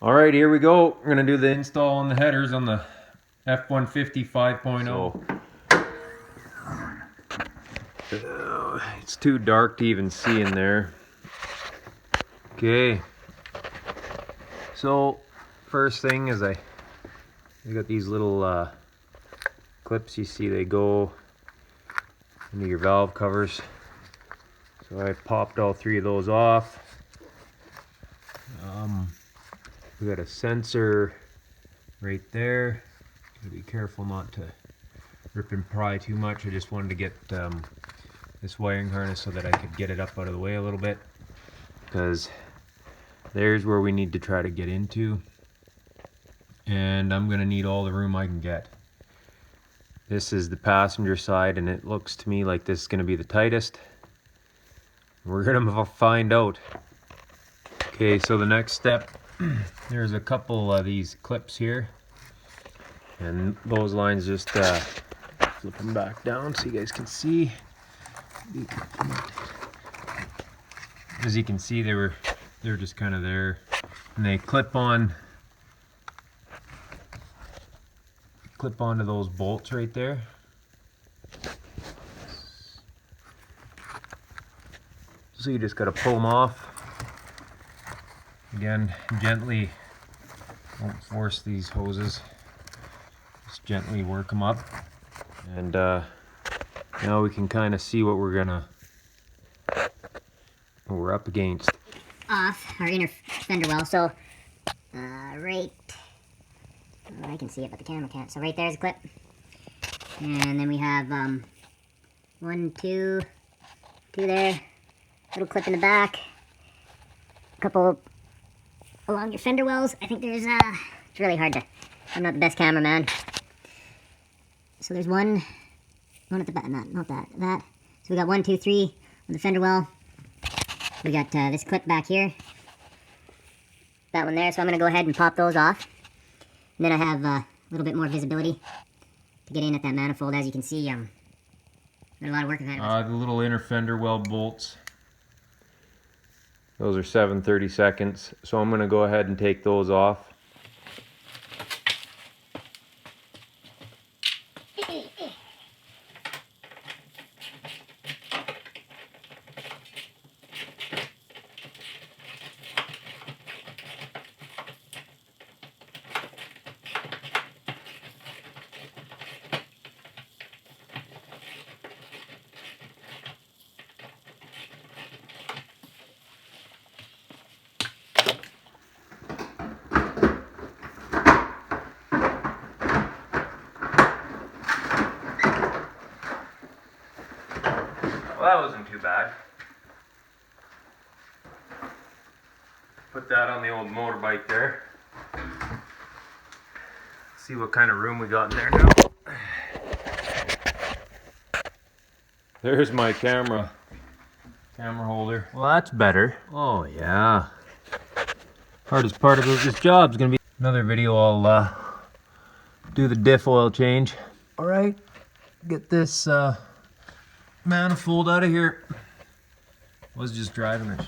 Alright, here we go. We're going to do the install on the headers on the F-150 5.0. It's too dark to even see in there. Okay. So, first thing is I got these little clips. You see they go into your valve covers. So I popped all three of those off. We got a sensor right there. Gotta be careful not to rip and pry too much. I just wanted to get this wiring harness so that I could get it up out of the way a little bit, because there's where we need to try to get into, and I'm gonna need all the room I can get. This is the passenger side, and it looks to me like this is gonna be the tightest. We're gonna find out. Okay, so the next step, there's a couple of these clips here, and those lines just flip them back down so you guys can see. As you can see, they're just kind of there, and they clip onto those bolts right there. So you just got to pull them off. Again, gently, don't force these hoses, just gently work them up, and now we can kind of see what we're up against. Off our inner fender well, so right, well, I can see it but the camera can't, so right there's a clip, and then we have one, two there, little clip in the back, a couple along your fender wells. I think there's it's really hard to, I'm not the best cameraman, so there's one at the back, not that, so we got 1, 2, 3 on the fender well. We got this clip back here, that one there, so I'm going to go ahead and pop those off, and then I have a little bit more visibility to get in at that manifold. As you can see, got a lot of work ahead of us. The little inner fender well bolts, those are 7/32, so I'm going to go ahead and take those off. Well, that wasn't too bad. Put that on the old motorbike there. See what kind of room we got in there now. There's my camera holder. Well, that's better. Oh yeah. Hardest part of this job's gonna be another video. I'll do the diff oil change. All right, get this manifold out of here. Was just driving it.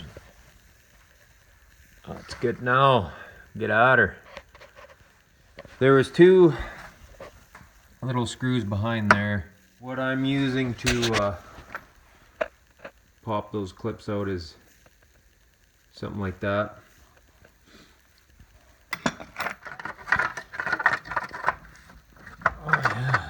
Oh, it's good now. Get at her. There was 2 little screws behind there. What I'm using to pop those clips out is something like that. Oh yeah.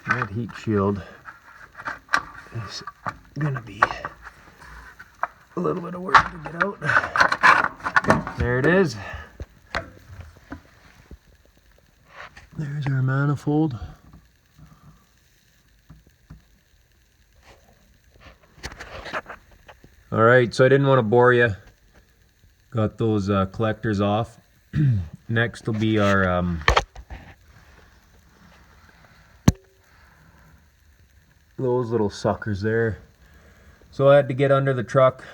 That heat shield is gonna be a little bit of work to get out. There it is. There's our manifold. All right, so I didn't want to bore you. Got those collectors off. Next will be our those little suckers there. So I had to get under the truck.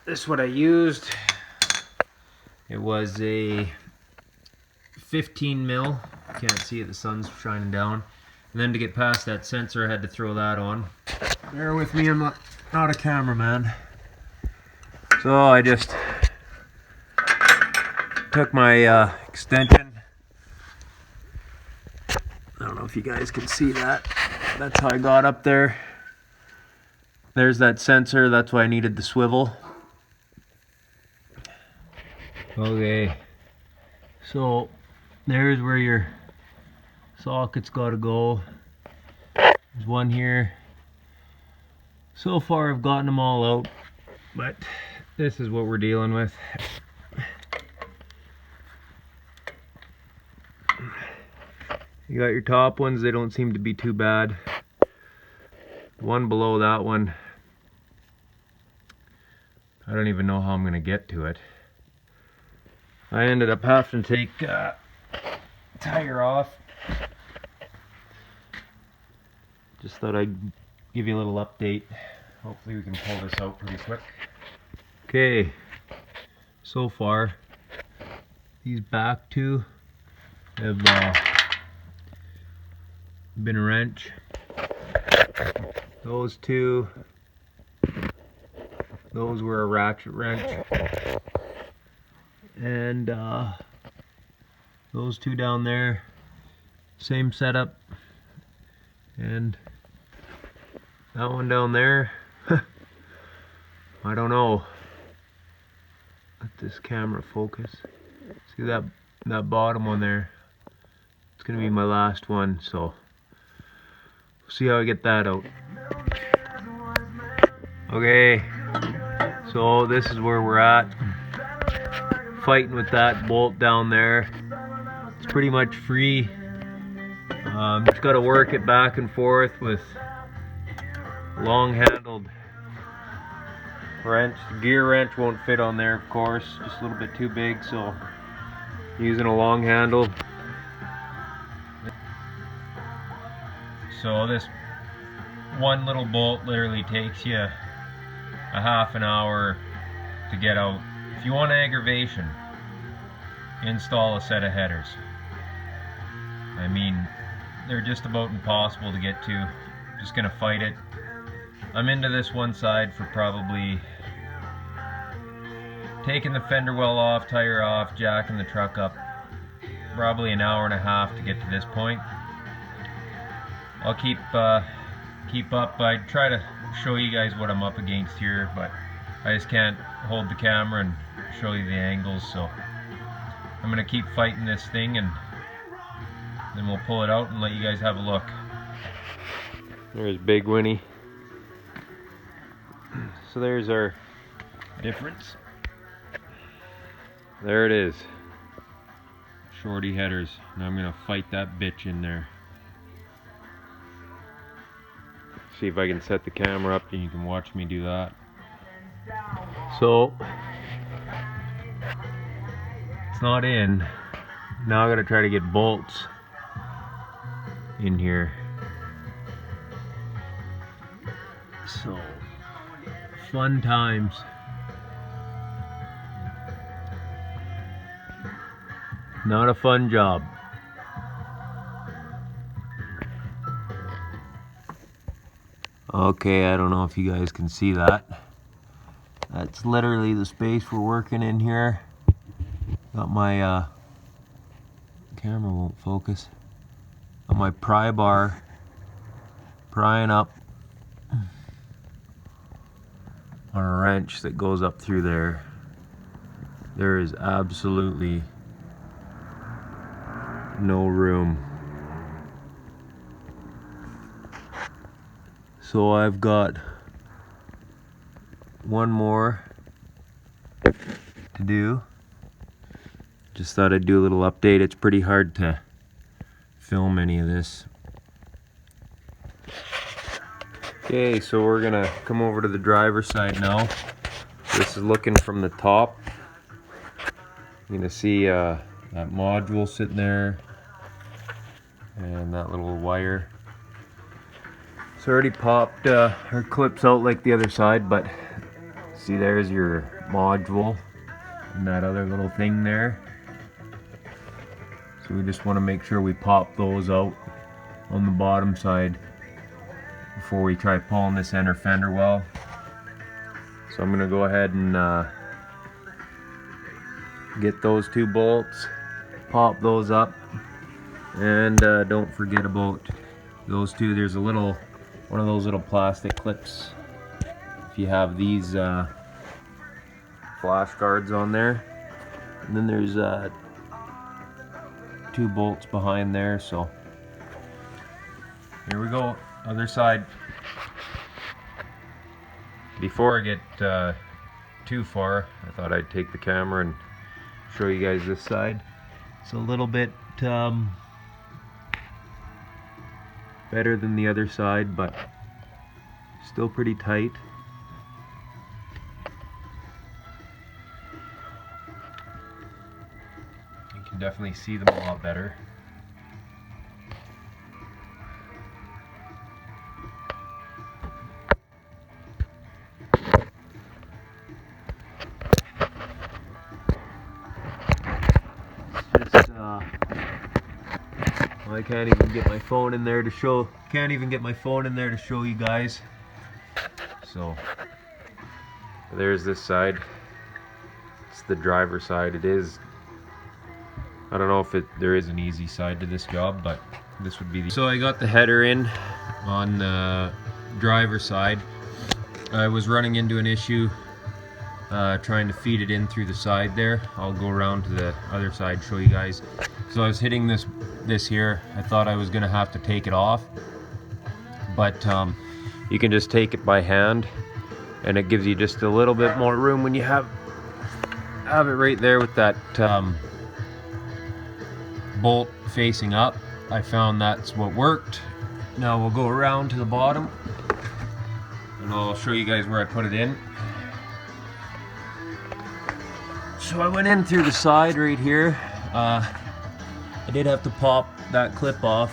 This is what I used. It was a 15 mil. Can't see it, the sun's shining down. And then to get past that sensor, I had to throw that on. Bear with me, I'm not a cameraman. So I just took my extension. I don't know if you guys can see that. That's how I got up there. There's that sensor, that's why I needed the swivel. Okay, so there's where your socket's got to go. There's one here. So far I've gotten them all out, but this is what we're dealing with. You got your top ones, they don't seem to be too bad. The one below that one, I don't even know how I'm gonna get to it. I ended up having to take tire off. Just thought I'd give you a little update. Hopefully we can pull this out pretty quick. Okay, so far these back two have been a wrench. Those two, those were a ratchet wrench. And those two down there, same setup. And that one down there, I don't know. Let this camera focus. See that bottom one there? It's gonna be my last one, so we'll see how I get that out. Okay, so this is where we're at. Fighting with that bolt down there. It's pretty much free. Just got to work it back and forth with long handled wrench. The gear wrench won't fit on there, of course, just a little bit too big, so using a long handle. So this one little bolt literally takes you a half an hour to get out. If you want aggravation, install a set of headers. I mean, they're just about impossible to get to. Just gonna fight it. I'm into this one side for probably taking the fender well off, tire off, jacking the truck up, probably an hour and a half to get to this point. I'll keep up. I try to show you guys what I'm up against here, but I just can't hold the camera and show you the angles, so I'm gonna keep fighting this thing and then we'll pull it out and let you guys have a look. There's Big Winnie. So there's our difference. There it is. Shorty headers. Now I'm gonna fight that bitch in there. See if I can set the camera up and you can watch me do that. So it's not in. Now I gotta try to get bolts in here. So fun times. Not a fun job. Okay, I don't know if you guys can see that. That's literally the space we're working in here. Got my camera won't focus. Got my pry bar prying up on a wrench that goes up through there. There is absolutely no room. So I've got one more to do. Just thought I'd do a little update. It's pretty hard to film any of this. Okay, so we're gonna come over to the driver's side now. This is looking from the top. You're gonna see that module sitting there and that little wire. It's already popped her clips out like the other side, but see, there's your module and that other little thing there. So we just want to make sure we pop those out on the bottom side before we try pulling this inner fender well. So I'm going to go ahead and get those 2 bolts, pop those up, and don't forget about those 2. There's a little, one of those little plastic clips if you have these flash guards on there, and then there's 2 bolts behind there. So here we go, other side. Before I get too far, I thought I'd take the camera and show you guys this side. It's a little bit better than the other side, but still pretty tight. You can definitely see them a lot better. I can't even get my phone in there to show. Can't even get my phone in there to show you guys. So there's this side. It's the driver's side. It is. I don't know if there is an easy side to this job, but this would be the. So I got the header in on the driver's side. I was running into an issue trying to feed it in through the side there. I'll go around to the other side, show you guys. So I was hitting this here. I thought I was gonna have to take it off, but you can just take it by hand, and it gives you just a little bit more room when you have it right there with that bolt facing up. I found that's what worked. Now we'll go around to the bottom and I'll show you guys where I put it in. So I went in through the side right here. I did have to pop that clip off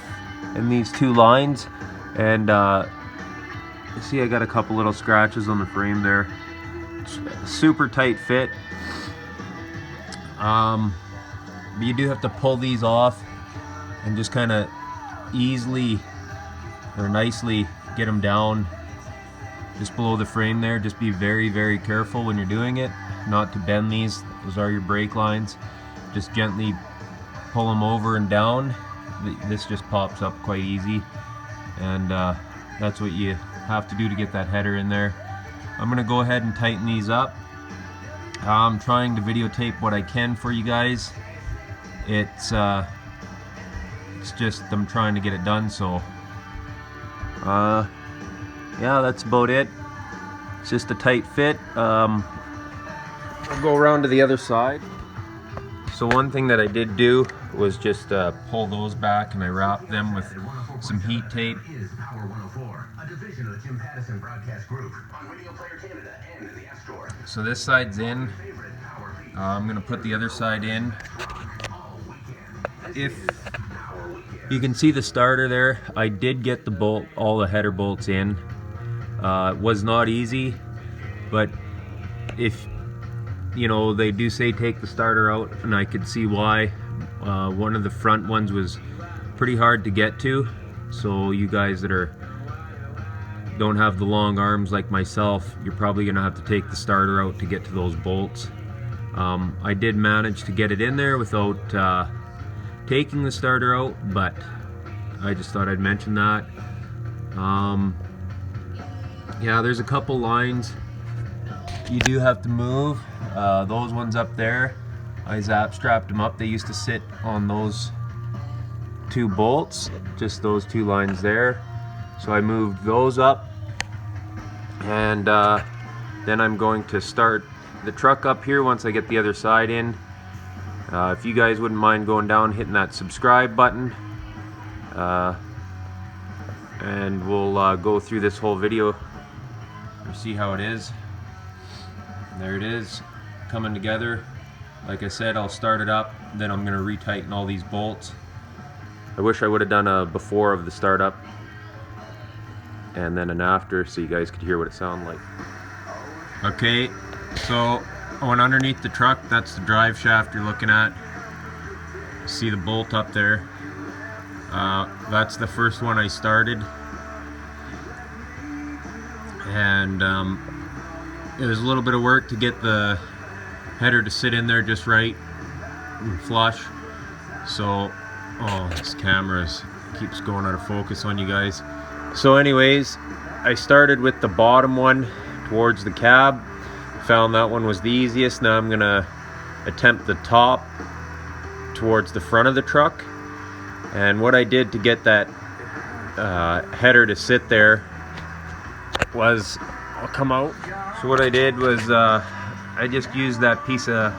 in these 2 lines, and you see I got a couple little scratches on the frame there. It's a super tight fit. But you do have to pull these off and just kind of easily or nicely get them down just below the frame there. Just be very, very careful when you're doing it not to bend these. Those are your brake lines. Just gently pull them over and down. This just pops up quite easy, and that's what you have to do to get that header in there. I'm gonna go ahead and tighten these up. I'm trying to videotape what I can for you guys. It's just I'm trying to get it done. So yeah, that's about it. It's just a tight fit. I'll go around to the other side. So one thing that I did do was just pull those back, and I wrapped them with some heat tape. So this side's in. I'm gonna put the other side in. If you can see the starter there, I did get the bolt, all the header bolts in. It was not easy, but if you know, they do say take the starter out, and I could see why. One of the front ones was pretty hard to get to, so you guys that don't have the long arms like myself, you're probably gonna have to take the starter out to get to those bolts. I did manage to get it in there without taking the starter out, but I just thought I'd mention that. Yeah, there's a couple lines you do have to move. Those ones up there, I strapped them up. They used to sit on those 2 bolts, just those 2 lines there. So I moved those up, and then I'm going to start the truck up here once I get the other side in. If you guys wouldn't mind going down, hitting that subscribe button, and we'll go through this whole video and see how it is. And there it is, coming together. Like I said, I'll start it up, then I'm going to retighten all these bolts. I wish I would have done a before of the startup and then an after, so you guys could hear what it sounded like. Okay, so I went underneath the truck. That's the drive shaft you're looking at. See the bolt up there? That's the first one I started, and it was a little bit of work to get the header to sit in there just right and flush. So, oh, this camera keeps going out of focus on you guys. So anyways, I started with the bottom one towards the cab, found that one was the easiest. Now I'm gonna attempt the top towards the front of the truck. And what I did to get that header to sit there was, I'll come out. So what I did was I just used that piece of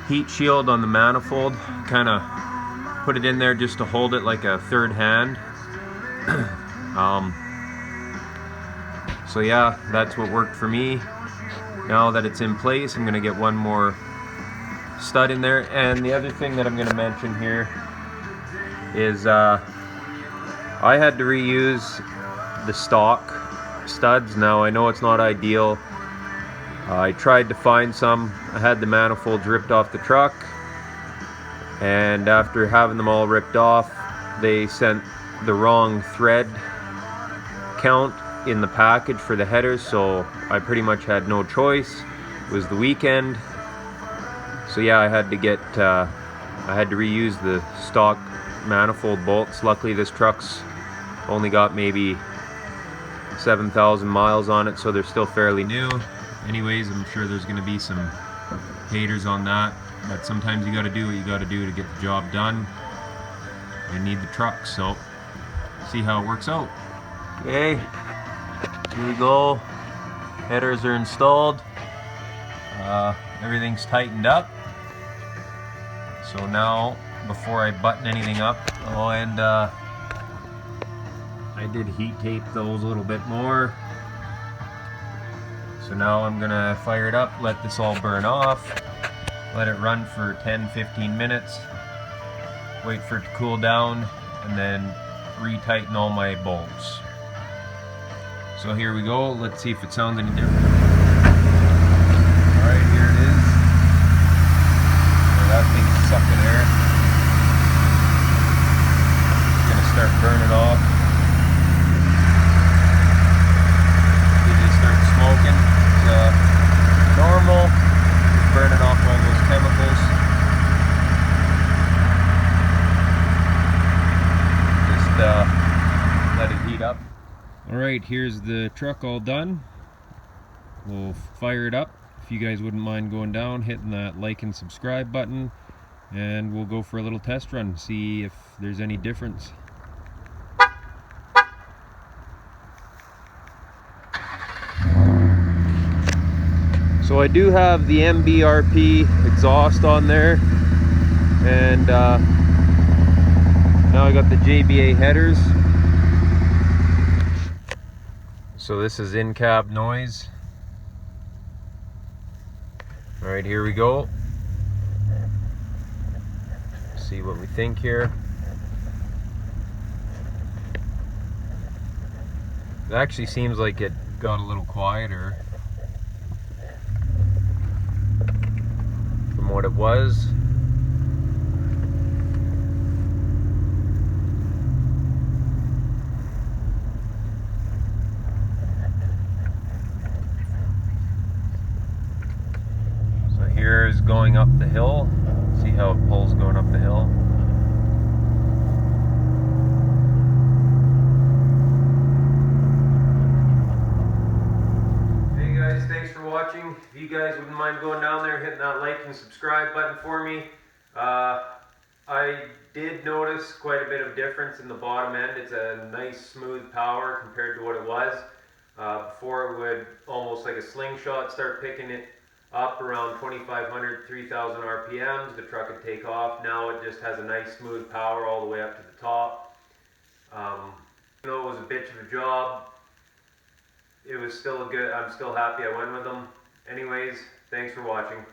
heat shield on the manifold, kind of put it in there just to hold it like a third hand. So yeah, that's what worked for me. Now that it's in place, I'm gonna get one more stud in there. And the other thing that I'm gonna mention here is I had to reuse the stock studs. Now I know it's not ideal. I tried to find some. I had the manifolds ripped off the truck, and after having them all ripped off, they sent the wrong thread count in the package for the headers, so I pretty much had no choice. It was the weekend, so yeah, I had to reuse the stock manifold bolts. Luckily this truck's only got maybe 7,000 miles on it, so they're still fairly new. Anyways, I'm sure there's going to be some haters on that, but sometimes you got to do what you got to do to get the job done. You need the truck, so see how it works out. Okay, here we go. Headers are installed. Everything's tightened up. So now, before I button anything up, oh, and I did heat tape those a little bit more. So now I'm gonna fire it up, let this all burn off, let it run for 10-15 minutes, wait for it to cool down, and then retighten all my bolts. So here we go, let's see if it sounds any different. Alright, here it is. So that thing's sucking air. It's gonna start burning off. Start smoking. It's normal, just burning off all those chemicals. Just let it heat up. Alright, here's the truck all done. We'll fire it up. If you guys wouldn't mind going down, hitting that like and subscribe button, and we'll go for a little test run, see if there's any difference. So I do have the MBRP exhaust on there, and now I got the JBA headers. So this is in-cab noise. Alright, here we go. See what we think here. It actually seems like it got a little quieter what it was. So here is going up the hill. See how it pulls going up the hill. Thanks for watching. If you guys wouldn't mind going down there, hitting that like and subscribe button for me. I did notice quite a bit of difference in the bottom end. It's a nice smooth power compared to what it was. Before it would almost like a slingshot start picking it up around 2,500, 3,000 RPMs. The truck would take off. Now it just has a nice smooth power all the way up to the top. Even though it was a bitch of a job, it was still a good, I'm still happy I went with them. Anyways, thanks for watching.